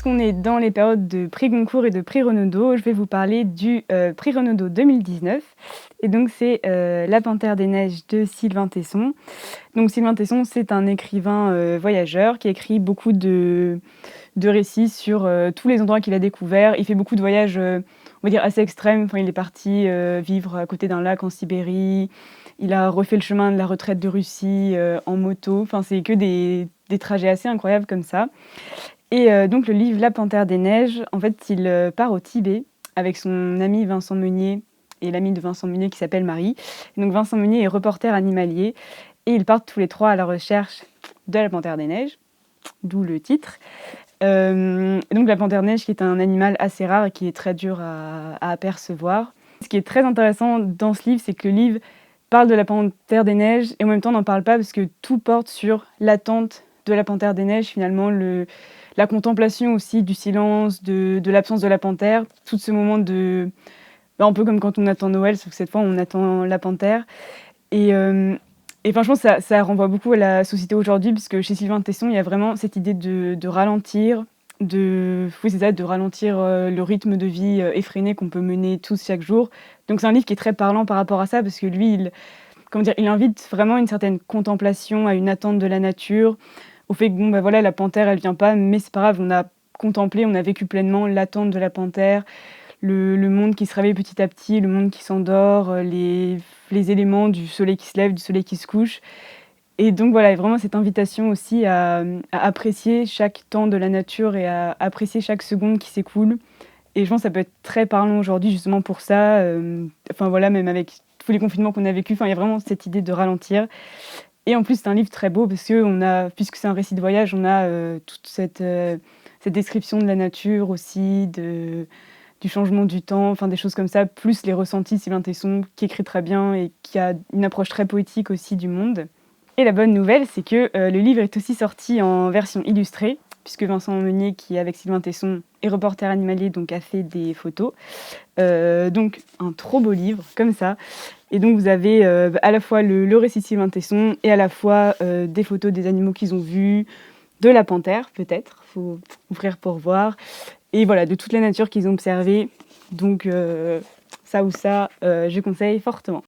puisqu'on est dans les périodes de prix Goncourt et de prix Renaudot, je vais vous parler du prix Renaudot 2019. Et donc c'est La Panthère des Neiges de Sylvain Tesson. Donc Sylvain Tesson, c'est un écrivain voyageur qui écrit beaucoup de récits sur tous les endroits qu'il a découverts. Il fait beaucoup de voyages, on va dire, assez extrêmes. Enfin, il est parti vivre à côté d'un lac en Sibérie. Il a refait le chemin de la retraite de Russie en moto. Enfin, c'est que des trajets assez incroyables comme ça. Et donc le livre La Panthère des Neiges, en fait, il part au Tibet avec son ami Vincent Meunier et l'ami de Vincent Meunier qui s'appelle Marie. Et donc Vincent Meunier est reporter animalier et ils partent tous les trois à la recherche de la Panthère des Neiges, d'où le titre. Et donc la panthère neige qui est un animal assez rare et qui est très dur à apercevoir. Ce qui est très intéressant dans ce livre, c'est que le livre parle de la panthère des neiges et en même temps n'en parle pas parce que tout porte sur l'attente de la panthère des neiges, finalement la contemplation aussi du silence, de l'absence de la panthère, tout ce moment un peu comme quand on attend Noël, sauf que cette fois on attend la panthère. Et franchement, ça renvoie beaucoup à la société aujourd'hui, parce que chez Sylvain Tesson, il y a vraiment cette idée de ralentir, oui, c'est ça, de ralentir le rythme de vie effréné qu'on peut mener tous chaque jour. Donc c'est un livre qui est très parlant par rapport à ça, parce que lui, il invite vraiment une certaine contemplation, à une attente de la nature, au fait que bon, voilà, la panthère, elle vient pas, mais c'est pas grave, on a contemplé, on a vécu pleinement l'attente de la panthère, le monde qui se réveille petit à petit, le monde qui s'endort, les éléments du soleil qui se lève, du soleil qui se couche. Et donc voilà, vraiment cette invitation aussi à apprécier chaque temps de la nature et à apprécier chaque seconde qui s'écoule. Et je pense que ça peut être très parlant aujourd'hui justement pour ça. Enfin voilà, même avec tous les confinements qu'on a vécu, il y a vraiment cette idée de ralentir. Et en plus, c'est un livre très beau parce que puisque c'est un récit de voyage, on a toute cette description de la nature aussi, du changement du temps, enfin des choses comme ça, plus les ressentis de Sylvain Tesson, qui écrit très bien et qui a une approche très poétique aussi du monde. Et la bonne nouvelle, c'est que le livre est aussi sorti en version illustrée, puisque Vincent Meunier, qui est avec Sylvain Tesson, est reporter animalier, donc a fait des photos. Donc un trop beau livre, comme ça. Et donc vous avez à la fois le récit de Sylvain Tesson et à la fois des photos des animaux qu'ils ont vus, de la panthère peut-être, faut ouvrir pour voir, et voilà, de toute la nature qu'ils ont observée. Donc ça ou ça, je conseille fortement.